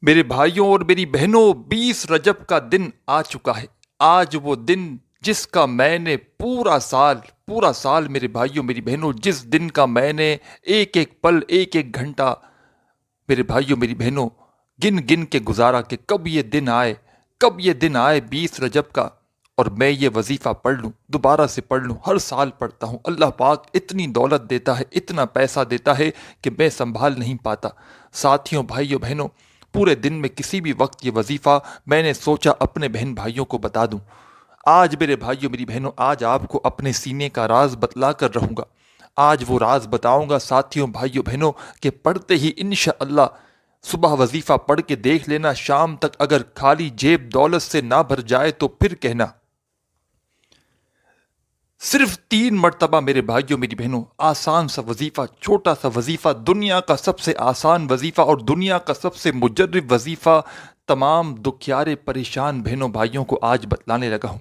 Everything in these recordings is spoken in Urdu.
میرے بھائیوں اور میری بہنوں، 20 رجب کا دن آ چکا ہے۔ آج وہ دن جس کا میں نے پورا سال میرے بھائیوں میری بہنوں، جس دن کا میں نے ایک ایک پل، ایک ایک گھنٹہ میرے بھائیوں میری بہنوں گن گن کے گزارا کہ کب یہ دن آئے 20 رجب کا، اور میں یہ وظیفہ پڑھ لوں، دوبارہ سے پڑھ لوں۔ ہر سال پڑھتا ہوں۔ اللہ پاک اتنی دولت دیتا ہے، اتنا پیسہ دیتا ہے کہ میں سنبھال نہیں پاتا۔ ساتھیوں، بھائیوں، بہنوں، پورے دن میں کسی بھی وقت یہ وظیفہ میں نے سوچا اپنے بہن بھائیوں کو بتا دوں۔ آج میرے بھائیوں میری بہنوں، آج آپ کو اپنے سینے کا راز بتلا کر رہوں گا۔ آج وہ راز بتاؤں گا ساتھیوں، بھائیوں، بہنوں، کہ پڑھتے ہی انشاءاللہ صبح وظیفہ پڑھ کے دیکھ لینا، شام تک اگر خالی جیب دولت سے نہ بھر جائے تو پھر کہنا۔ صرف 3 مرتبہ میرے بھائیوں میری بہنوں، آسان سا وظیفہ، چھوٹا سا وظیفہ، دنیا کا سب سے آسان وظیفہ اور دنیا کا سب سے مجرب وظیفہ، تمام دکھیارے پریشان بہنوں بھائیوں کو آج بتلانے لگا ہوں۔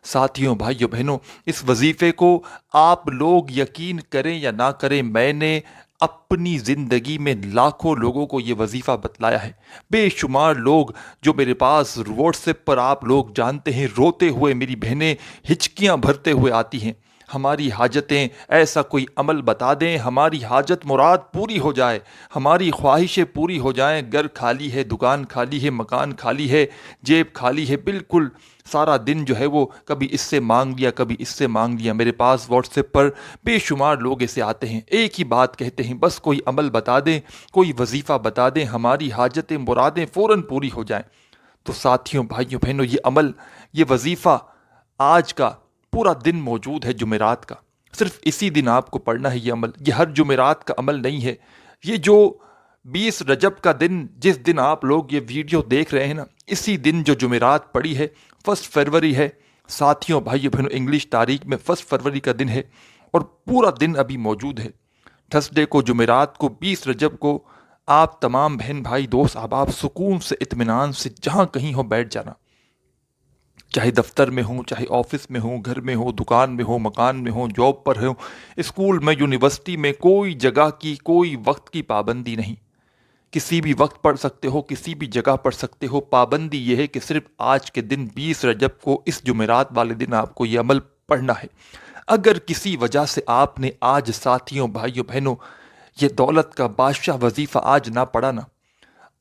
ساتھیوں، بھائیوں، بہنوں، اس وظیفے کو آپ لوگ یقین کریں یا نہ کریں، میں نے اپنی زندگی میں لاکھوں لوگوں کو یہ وظیفہ بتلایا ہے۔ بے شمار لوگ جو میرے پاس واٹس ایپ پر، آپ لوگ جانتے ہیں، روتے ہوئے میری بہنیں ہچکیاں بھرتے ہوئے آتی ہیں، ہماری حاجتیں، ایسا کوئی عمل بتا دیں ہماری حاجت مراد پوری ہو جائے، ہماری خواہشیں پوری ہو جائیں۔ گھر خالی ہے، دکان خالی ہے، مکان خالی ہے، جیب خالی ہے، بالکل سارا دن جو ہے وہ کبھی اس سے مانگ لیا، کبھی اس سے مانگ لیا۔ میرے پاس واٹس ایپ پر بے شمار لوگ ایسے آتے ہیں، ایک ہی بات کہتے ہیں، بس کوئی عمل بتا دیں، کوئی وظیفہ بتا دیں، ہماری حاجتیں مرادیں فوراً پوری ہو جائیں۔ تو ساتھیوں، بھائیوں، بہنوں، یہ عمل، یہ وظیفہ آج کا پورا دن موجود ہے، جمعرات کا۔ صرف اسی دن آپ کو پڑھنا ہے یہ عمل، یہ ہر جمعرات کا عمل نہیں ہے۔ یہ جو 20 رجب کا دن، جس دن آپ لوگ یہ ویڈیو دیکھ رہے ہیں نا، اسی دن جو جمعرات پڑی ہے، 1 فروری ہے۔ ساتھیوں، بھائیوں، بہنوں، انگلش تاریخ میں 1 فروری کا دن ہے، اور پورا دن ابھی موجود ہے۔ تھرسڈے کو، جمعرات کو، 20 رجب کو، آپ تمام بہن بھائی دوست احباب سکون سے، اطمینان سے، جہاں کہیں ہو بیٹھ جانا، چاہے دفتر میں ہوں، چاہے آفس میں ہوں، گھر میں ہوں، دکان میں ہوں، مکان میں ہوں، جاب پر ہوں، اسکول میں، یونیورسٹی میں، کوئی جگہ کی، کوئی وقت کی پابندی نہیں۔ کسی بھی وقت پڑھ سکتے ہو، کسی بھی جگہ پڑھ سکتے ہو۔ پابندی یہ ہے کہ صرف آج کے دن 20 رجب کو، اس جمعرات والے دن آپ کو یہ عمل پڑھنا ہے۔ اگر کسی وجہ سے آپ نے آج، ساتھیوں، بھائیوں، بہنوں، یہ دولت کا بادشاہ وظیفہ آج نہ پڑھا نا،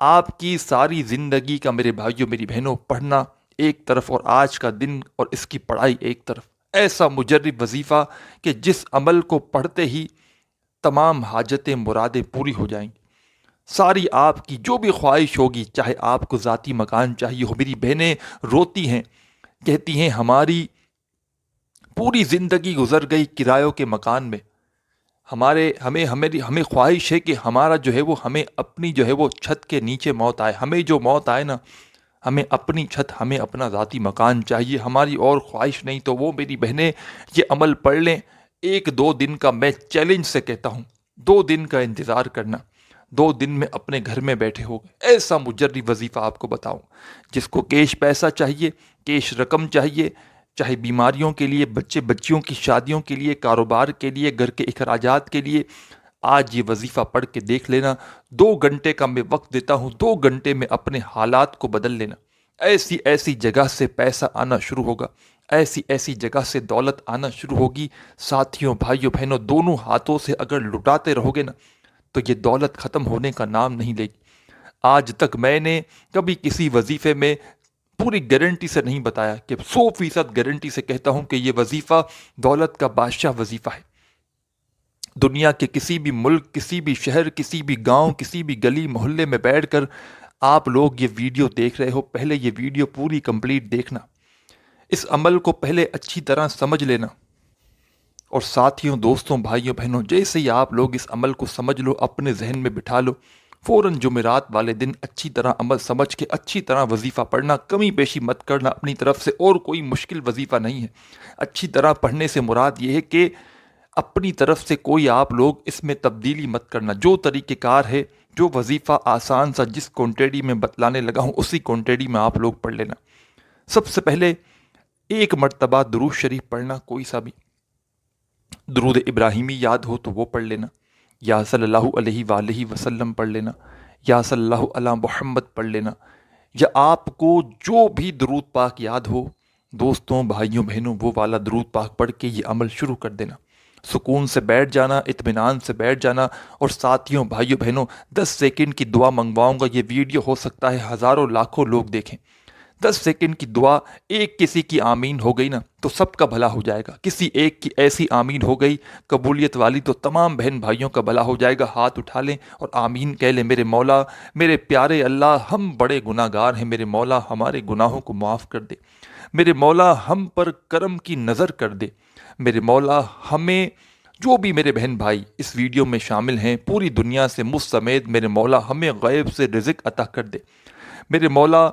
آپ کی ساری زندگی کا میرے بھائیوں میری بہنوں پڑھنا ایک طرف، اور آج کا دن اور اس کی پڑھائی ایک طرف۔ ایسا مجرب وظیفہ کہ جس عمل کو پڑھتے ہی تمام حاجتیں مرادیں پوری ہو جائیں گی۔ ساری آپ کی جو بھی خواہش ہوگی، چاہے آپ کو ذاتی مکان چاہیے ہو، میری بہنیں روتی ہیں، کہتی ہیں ہماری پوری زندگی گزر گئی کرایوں کے مکان میں، ہمیں خواہش ہے کہ ہمارا جو ہے وہ، ہمیں اپنی جو ہے وہ چھت کے نیچے موت آئے، ہمیں جو موت آئے نا، ہمیں اپنی چھت، ہمیں اپنا ذاتی مکان چاہیے، ہماری اور خواہش نہیں۔ تو وہ میری بہنیں یہ عمل پڑھ لیں۔ 1-2 دن کا میں چیلنج سے کہتا ہوں، 2 دن کا انتظار کرنا، 2 دن میں اپنے گھر میں بیٹھے ہو گئے، ایسا مجرب وظیفہ آپ کو بتاؤں۔ جس کو کیش پیسہ چاہیے، کیش رقم چاہیے، چاہے بیماریوں کے لیے، بچیوں کی شادیوں کے لیے، کاروبار کے لیے، گھر کے اخراجات کے لیے، آج یہ وظیفہ پڑھ کے دیکھ لینا۔ 2 گھنٹے کا میں وقت دیتا ہوں، 2 گھنٹے میں اپنے حالات کو بدل لینا۔ ایسی ایسی جگہ سے پیسہ آنا شروع ہوگا، ایسی ایسی جگہ سے دولت آنا شروع ہوگی۔ ساتھیوں، بھائیوں، بہنوں، دونوں ہاتھوں سے اگر لٹاتے رہو گے نا، تو یہ دولت ختم ہونے کا نام نہیں لے گی۔ آج تک میں نے کبھی کسی وظیفے میں پوری گارنٹی سے نہیں بتایا، کہ 100% گارنٹی سے کہتا ہوں کہ یہ وظیفہ دولت کا بادشاہ وظیفہ ہے۔ دنیا کے کسی بھی ملک، کسی بھی شہر، کسی بھی گاؤں، کسی بھی گلی محلے میں بیٹھ کر آپ لوگ یہ ویڈیو دیکھ رہے ہو، پہلے یہ ویڈیو پوری کمپلیٹ دیکھنا، اس عمل کو پہلے اچھی طرح سمجھ لینا، اور ساتھیوں، دوستوں، بھائیوں، بہنوں، جیسے ہی آپ لوگ اس عمل کو سمجھ لو، اپنے ذہن میں بٹھا لو، فوراً جمعرات والے دن اچھی طرح عمل سمجھ کے اچھی طرح وظیفہ پڑھنا، کمی بیشی مت کرنا اپنی طرف سے، اور کوئی مشکل وظیفہ نہیں ہے۔ اچھی طرح پڑھنے سے مراد یہ ہے کہ اپنی طرف سے کوئی آپ لوگ اس میں تبدیلی مت کرنا، جو طریقہ کار ہے، جو وظیفہ آسان سا جس کوانٹیٹی میں بتلانے لگا ہوں، اسی کوانٹیٹی میں آپ لوگ پڑھ لینا۔ سب سے پہلے 1 مرتبہ درود شریف پڑھنا، کوئی سا بھی درود ابراہیمی یاد ہو تو وہ پڑھ لینا، یا صلی اللہ علیہ وآلہ وسلم پڑھ لینا۔ یا صلی اللہ علی محمد پڑھ لینا، یا آپ کو جو بھی درود پاک یاد ہو دوستوں بھائیوں بہنوں وہ والا درود پاک پڑھ کے یہ عمل شروع کر دینا۔ سکون سے بیٹھ جانا، اطمینان سے بیٹھ جانا، اور ساتھیوں بھائیوں بہنوں 10 سیکنڈ کی دعا منگواؤں گا، یہ ویڈیو ہو سکتا ہے ہزاروں لاکھوں لوگ دیکھیں۔ 10 سیکنڈ کی دعا، ایک کسی کی آمین ہو گئی نا تو سب کا بھلا ہو جائے گا، کسی ایک کی ایسی آمین ہو گئی قبولیت والی تو تمام بہن بھائیوں کا بھلا ہو جائے گا۔ ہاتھ اٹھا لیں اور آمین کہہ لیں، میرے مولا میرے پیارے اللہ ہم بڑے گناہ گار ہیں، میرے مولا ہمارے گناہوں کو معاف کر دے، میرے مولا ہم پر کرم کی نظر کر دے، میرے مولا ہمیں جو بھی میرے بہن بھائی اس ویڈیو میں شامل ہیں پوری دنیا سے مجھ سمیت میرے مولا ہمیں غیب سے رزق عطا کر دے، میرے مولا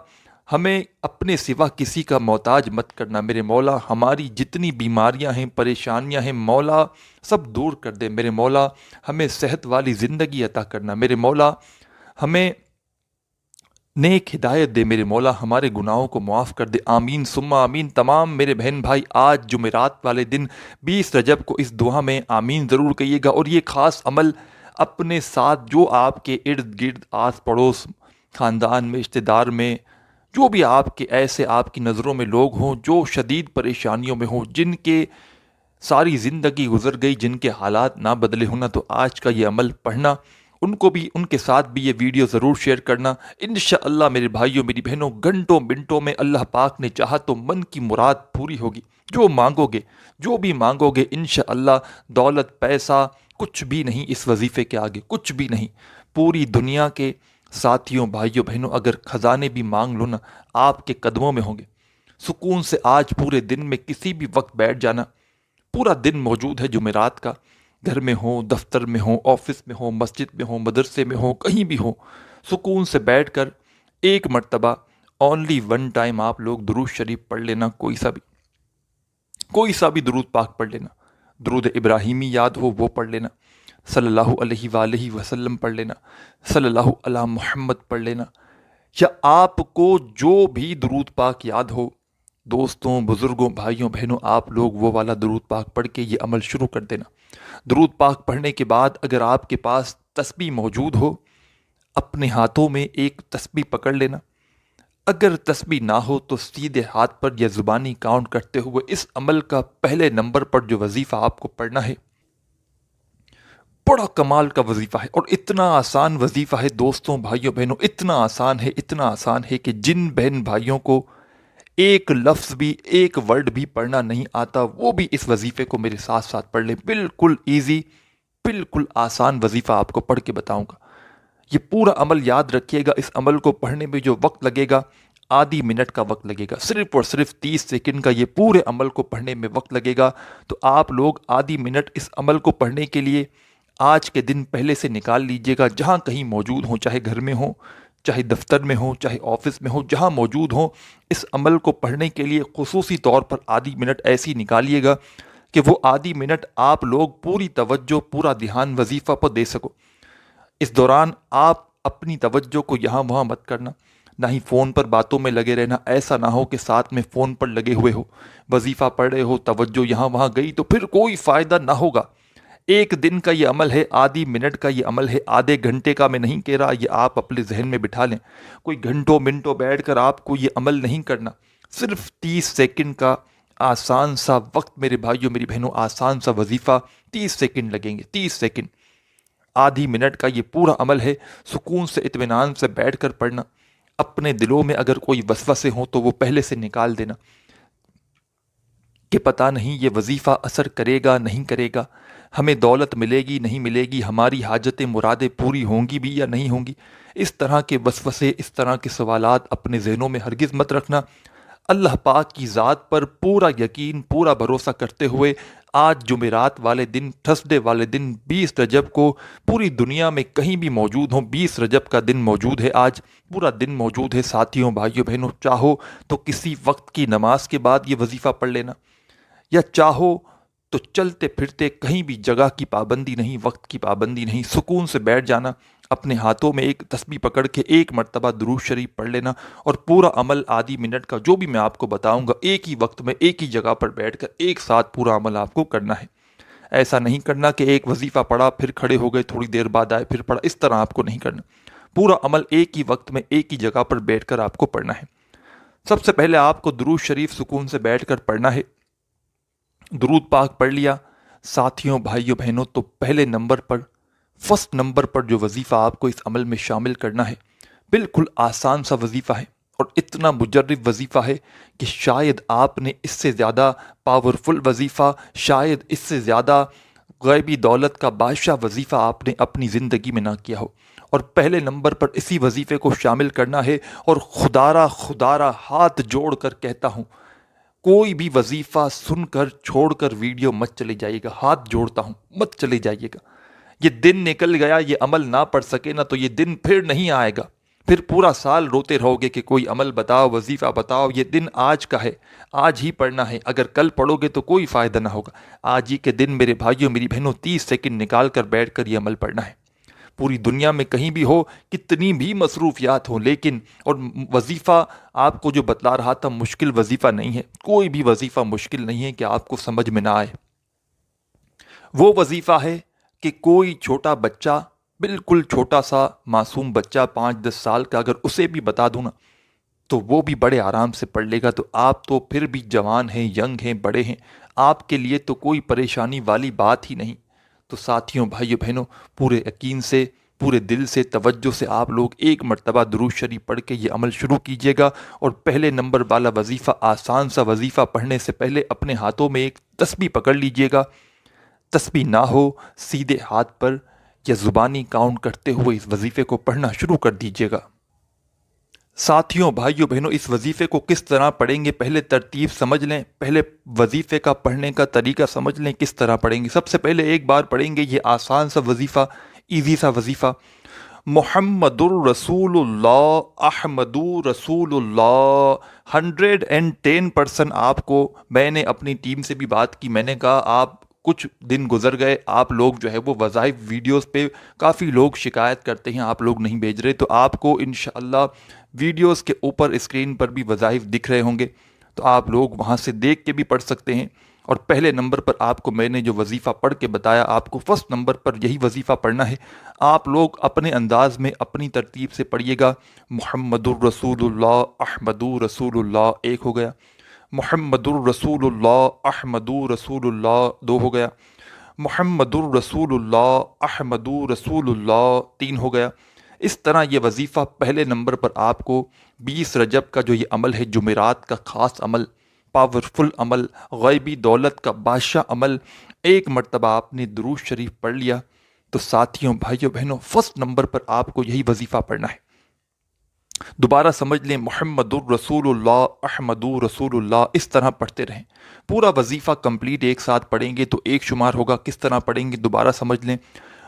ہمیں اپنے سوا کسی کا محتاج مت کرنا، میرے مولا ہماری جتنی بیماریاں ہیں پریشانیاں ہیں مولا سب دور کر دے، میرے مولا ہمیں صحت والی زندگی عطا کرنا، میرے مولا ہمیں نیک ہدایت دے، میرے مولا ہمارے گناہوں کو معاف کر دے، آمین ثم آمین۔ تمام میرے بہن بھائی آج جمعرات والے دن 20 رجب کو اس دعا میں آمین ضرور کہیے گا، اور یہ خاص عمل اپنے ساتھ جو آپ کے ارد گرد آس پڑوس خاندان میں رشتہ دار میں جو بھی آپ کے ایسے آپ کی نظروں میں لوگ ہوں جو شدید پریشانیوں میں ہوں، جن کے ساری زندگی گزر گئی، جن کے حالات نہ بدلے ہونا، تو آج کا یہ عمل پڑھنا، ان کو بھی ان کے ساتھ بھی یہ ویڈیو ضرور شیئر کرنا۔ انشاءاللہ میرے بھائیوں میری بہنوں گھنٹوں منٹوں میں اللہ پاک نے چاہا تو من کی مراد پوری ہوگی، جو مانگو گے جو بھی مانگو گے انشاءاللہ، دولت پیسہ کچھ بھی نہیں اس وظیفے کے آگے، کچھ بھی نہیں۔ پوری دنیا کے ساتھیوں بھائیوں بہنوں اگر خزانے بھی مانگ لو نا آپ کے قدموں میں ہوں گے۔ سکون سے آج پورے دن میں کسی بھی وقت بیٹھ جانا، پورا دن موجود ہے جمعرات کا، گھر میں ہوں دفتر میں ہوں آفس میں ہوں مسجد میں ہوں مدرسے میں ہوں کہیں بھی ہوں، سکون سے بیٹھ کر ایک مرتبہ اونلی ون ٹائم آپ لوگ درود شریف پڑھ لینا، کوئی سا بھی درود پاک پڑھ لینا، درود ابراہیمی یاد ہو وہ پڑھ لینا، صلی اللہ علیہ وآلہ وسلم پڑھ لینا، صلی اللہ علی محمد پڑھ لینا، یا آپ کو جو بھی درود پاک یاد ہو دوستوں بزرگوں بھائیوں بہنوں آپ لوگ وہ والا درود پاک پڑھ کے یہ عمل شروع کر دینا۔ درود پاک پڑھنے کے بعد اگر آپ کے پاس تسبیح موجود ہو اپنے ہاتھوں میں ایک تسبیح پکڑ لینا، اگر تسبیح نہ ہو تو سیدھے ہاتھ پر یا زبانی کاؤنٹ کرتے ہوئے اس عمل کا پہلے نمبر پر جو وظیفہ آپ کو پڑھنا ہے، بڑا کمال کا وظیفہ ہے اور اتنا آسان وظیفہ ہے دوستوں بھائیوں بہنوں، اتنا آسان ہے کہ جن بہن بھائیوں کو ایک لفظ بھی ایک ورڈ بھی پڑھنا نہیں آتا وہ بھی اس وظیفے کو میرے ساتھ ساتھ پڑھ لیں، بالکل ایزی بالکل آسان وظیفہ آپ کو پڑھ کے بتاؤں گا۔ یہ پورا عمل یاد رکھیے گا، اس عمل کو پڑھنے میں جو وقت لگے گا آدھی منٹ کا وقت لگے گا، صرف اور صرف 30 سیکنڈ کا یہ پورے عمل کو پڑھنے میں وقت لگے گا، تو آپ لوگ آدھی منٹ اس عمل کو پڑھنے کے لیے آج کے دن پہلے سے نکال لیجئے گا، جہاں کہیں موجود ہوں، چاہے گھر میں ہوں چاہے دفتر میں ہوں چاہے آفس میں ہوں، جہاں موجود ہوں اس عمل کو پڑھنے کے لیے خصوصی طور پر آدھی منٹ ایسی نکالیے گا کہ وہ آدھی منٹ آپ لوگ پوری توجہ پورا دھیان وظیفہ پر دے سکو۔ اس دوران آپ اپنی توجہ کو یہاں وہاں مت کرنا، نہ ہی فون پر باتوں میں لگے رہنا، ایسا نہ ہو کہ ساتھ میں فون پر لگے ہوئے ہو وظیفہ پڑھ رہے ہو توجہ یہاں وہاں گئی تو پھر کوئی فائدہ نہ ہوگا۔ ایک دن کا یہ عمل ہے، آدھی منٹ کا یہ عمل ہے، آدھے گھنٹے کا میں نہیں کہہ رہا، یہ آپ اپنے ذہن میں بٹھا لیں، کوئی گھنٹوں منٹوں بیٹھ کر آپ کو یہ عمل نہیں کرنا، صرف 30 سیکنڈ کا آسان سا وقت میرے بھائیوں میری بہنوں، آسان سا وظیفہ، 30 سیکنڈ لگیں گے، 30 سیکنڈ، آدھی منٹ کا یہ پورا عمل ہے، سکون سے اطمینان سے بیٹھ کر پڑھنا، اپنے دلوں میں اگر کوئی وسوسے ہوں تو وہ پہلے سے نکال دینا کہ پتہ نہیں یہ وظیفہ اثر کرے گا نہیں کرے گا، ہمیں دولت ملے گی نہیں ملے گی، ہماری حاجتیں مرادیں پوری ہوں گی بھی یا نہیں ہوں گی، اس طرح کے وسوسے اس طرح کے سوالات اپنے ذہنوں میں ہرگز مت رکھنا۔ اللہ پاک کی ذات پر پورا یقین پورا بھروسہ کرتے ہوئے آج جمعرات والے دن تھرسڈے والے دن 20 رجب کو پوری دنیا میں کہیں بھی موجود ہوں، 20 رجب کا دن موجود ہے، آج پورا دن موجود ہے ساتھیوں بھائیوں بہنوں، چاہو تو کسی وقت کی نماز کے بعد یہ وظیفہ پڑھ لینا، یا چاہو تو چلتے پھرتے کہیں بھی، جگہ کی پابندی نہیں وقت کی پابندی نہیں، سکون سے بیٹھ جانا، اپنے ہاتھوں میں ایک تسبیح پکڑ کے ایک مرتبہ درود شریف پڑھ لینا، اور پورا عمل آدھی منٹ کا جو بھی میں آپ کو بتاؤں گا ایک ہی وقت میں ایک ہی جگہ پر بیٹھ کر ایک ساتھ پورا عمل آپ کو کرنا ہے۔ ایسا نہیں کرنا کہ ایک وظیفہ پڑھا پھر کھڑے ہو گئے تھوڑی دیر بعد آئے پھر پڑھا، اس طرح آپ کو نہیں کرنا، پورا عمل ایک ہی وقت میں ایک ہی جگہ پر بیٹھ کر آپ کو پڑھنا ہے۔ سب سے پہلے آپ کو درود شریف سکون سے بیٹھ کر پڑھنا ہے۔ درود پاک پڑھ لیا ساتھیوں، بھائیوں، بہنوں، تو پہلے نمبر پر، فرسٹ نمبر پر جو وظیفہ آپ کو اس عمل میں شامل کرنا ہے، بالکل آسان سا وظیفہ ہے اور اتنا مجرب وظیفہ ہے کہ شاید آپ نے اس سے زیادہ پاورفل وظیفہ، شاید اس سے زیادہ غیبی دولت کا بادشاہ وظیفہ آپ نے اپنی زندگی میں نہ کیا ہو۔ اور پہلے نمبر پر اسی وظیفے کو شامل کرنا ہے، اور خدارا ہاتھ جوڑ کر کہتا ہوں، کوئی بھی وظیفہ سن کر چھوڑ کر ویڈیو مت چلے جائیے گا، ہاتھ جوڑتا ہوں مت چلے جائیے گا۔ یہ دن نکل گیا، یہ عمل نہ پڑھ سکے نا تو یہ دن پھر نہیں آئے گا، پھر پورا سال روتے رہو گے کہ کوئی عمل بتاؤ، وظیفہ بتاؤ۔ یہ دن آج کا ہے، آج ہی پڑھنا ہے، اگر کل پڑھو گے تو کوئی فائدہ نہ ہوگا۔ آج ہی کے دن میرے بھائیوں، میری بہنوں، 30 سیکنڈ نکال کر بیٹھ کر یہ عمل پڑھنا ہے۔ پوری دنیا میں کہیں بھی ہو، کتنی بھی مصروفیات ہوں، لیکن اور وظیفہ آپ کو جو بتلا رہا تھا مشکل وظیفہ نہیں ہے، کوئی بھی وظیفہ مشکل نہیں ہے کہ آپ کو سمجھ میں نہ آئے۔ وہ وظیفہ ہے کہ کوئی چھوٹا بچہ، بالکل چھوٹا سا معصوم بچہ 5-10 سال کا، اگر اسے بھی بتا دوں نا تو وہ بھی بڑے آرام سے پڑھ لے گا۔ تو آپ تو پھر بھی جوان ہیں، ینگ ہیں، بڑے ہیں، آپ کے لیے تو کوئی پریشانی والی بات ہی نہیں۔ تو ساتھیوں، بھائیوں، بہنوں، پورے یقین سے، پورے دل سے، توجہ سے آپ لوگ ایک مرتبہ درود شریف پڑھ کے یہ عمل شروع کیجیے گا۔ اور پہلے نمبر والا وظیفہ، آسان سا وظیفہ پڑھنے سے پہلے اپنے ہاتھوں میں ایک تسبیح پکڑ لیجیے گا۔ تسبیح نہ ہو، سیدھے ہاتھ پر یا زبانی کاؤنٹ کرتے ہوئے اس وظیفے کو پڑھنا شروع کر دیجیے گا۔ ساتھیوں، بھائیوں، بہنوں، اس وظیفے کو کس طرح پڑھیں گے، پہلے ترتیب سمجھ لیں، پہلے وظیفے کا پڑھنے کا طریقہ سمجھ لیں کس طرح پڑھیں گے۔ سب سے پہلے ایک بار پڑھیں گے یہ آسان سا وظیفہ، ایزی سا وظیفہ، محمد الرسول اللہ، احمد رسول اللہ۔ 110% آپ کو، میں نے اپنی ٹیم سے بھی بات کی، میں نے کہا آپ کچھ دن گزر گئے، آپ لوگ جو ہے وہ وظائف ویڈیوز پہ کافی لوگ شکایت کرتے ہیں، آپ لوگ نہیں بھیج رہے، تو آپ کو انشاءاللہ ویڈیوز کے اوپر اسکرین پر بھی وظائف دکھ رہے ہوں گے، تو آپ لوگ وہاں سے دیکھ کے بھی پڑھ سکتے ہیں۔ اور پہلے نمبر پر آپ کو میں نے جو وظیفہ پڑھ کے بتایا، آپ کو فرسٹ نمبر پر یہی وظیفہ پڑھنا ہے۔ آپ لوگ اپنے انداز میں، اپنی ترتیب سے پڑھیے گا۔ محمد الرسول اللہ، احمد رسول اللہ، 1 ہو گیا۔ محمد الرسول اللہ، احمد رسول اللہ، 2 ہو گیا۔ محمد الرسول اللہ، احمد رسول اللہ، 3 ہو گیا۔ اس طرح یہ وظیفہ پہلے نمبر پر آپ کو 20 رجب کا جو یہ عمل ہے، جمعرات کا خاص عمل، پاورفل عمل، غیبی دولت کا بادشاہ عمل، ایک مرتبہ آپ نے درود شریف پڑھ لیا تو ساتھیوں، بھائیوں، بہنوں، فرسٹ نمبر پر آپ کو یہی وظیفہ پڑھنا ہے۔ دوبارہ سمجھ لیں، محمد الرسول اللہ، احمد رسول اللہ، اس طرح پڑھتے رہیں۔ پورا وظیفہ کمپلیٹ ایک ساتھ پڑھیں گے تو 1 شمار ہوگا، کس طرح پڑھیں گے دوبارہ سمجھ لیں،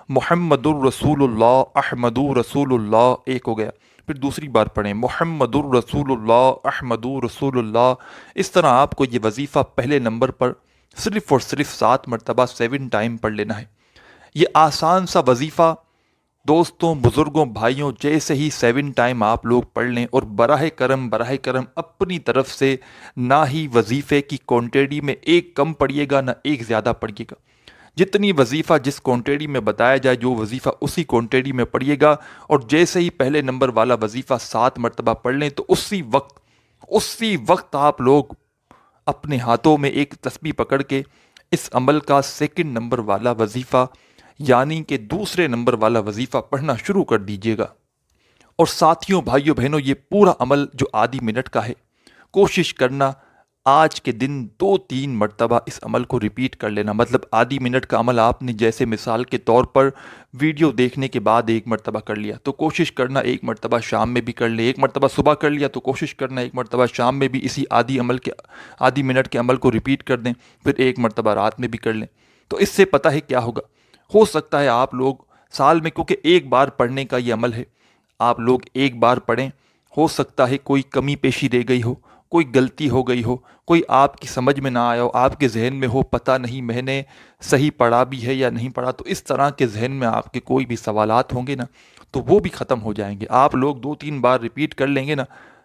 محمد الرسول اللہ، احمد رسول اللہ، 1 ہو گیا۔ پھر دوسری بار پڑھیں، محمد الرسول اللہ، احمد رسول اللہ۔ اس طرح آپ کو یہ وظیفہ پہلے نمبر پر صرف اور صرف 7 مرتبہ 7 ٹائم پڑھ لینا ہے۔ یہ آسان سا وظیفہ دوستوں، بزرگوں، بھائیوں، جیسے ہی 7 ٹائم آپ لوگ پڑھ لیں، اور براہ کرم اپنی طرف سے نہ ہی وظیفے کی کوانٹٹی میں ایک کم پڑھیے گا، نہ ایک زیادہ پڑھیے گا۔ جتنی وظیفہ جس کوانٹٹی میں بتایا جائے، جو وظیفہ اسی کوانٹٹی میں پڑھیے گا۔ اور جیسے ہی پہلے نمبر والا وظیفہ 7 مرتبہ پڑھ لیں تو اسی وقت آپ لوگ اپنے ہاتھوں میں ایک تسبیح پکڑ کے اس عمل کا سیکنڈ نمبر والا وظیفہ، یعنی کہ دوسرے نمبر والا وظیفہ پڑھنا شروع کر دیجیے گا۔ اور ساتھیوں، بھائیوں، بہنوں، یہ پورا عمل جو آدھی منٹ کا ہے، کوشش کرنا آج کے دن 2-3 مرتبہ اس عمل کو ریپیٹ کر لینا۔ مطلب آدھی منٹ کا عمل آپ نے جیسے مثال کے طور پر ویڈیو دیکھنے کے بعد 1 مرتبہ کر لیا، تو کوشش کرنا 1 مرتبہ شام میں بھی کر لیں، 1 مرتبہ صبح کر لیا تو کوشش کرنا 1 مرتبہ شام میں بھی اسی آدھی منٹ کے عمل کو ریپیٹ کر دیں، پھر 1 مرتبہ رات میں بھی کر لیں۔ تو اس سے پتہ ہے کیا ہوگا، ہو سکتا ہے آپ لوگ سال میں، کیونکہ ایک بار پڑھنے کا یہ عمل ہے، آپ لوگ ایک بار پڑھیں، ہو سکتا ہے کوئی کمی پیشی رہ گئی ہو، کوئی غلطی ہو گئی ہو، کوئی آپ کی سمجھ میں نہ آیا ہو، آپ کے ذہن میں ہو پتہ نہیں میں نے صحیح پڑھا بھی ہے یا نہیں پڑھا، تو اس طرح کے ذہن میں آپ کے کوئی بھی سوالات ہوں گے نا تو وہ بھی ختم ہو جائیں گے۔ آپ لوگ 2-3 بار ریپیٹ کر لیں گے نا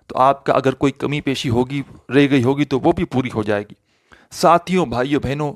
تو آپ کا اگر کوئی کمی پیشی ہوگی، رہ گئی ہوگی، تو وہ بھی پوری ہو جائے گی۔ ساتھیوں، بھائیوں، بہنوں،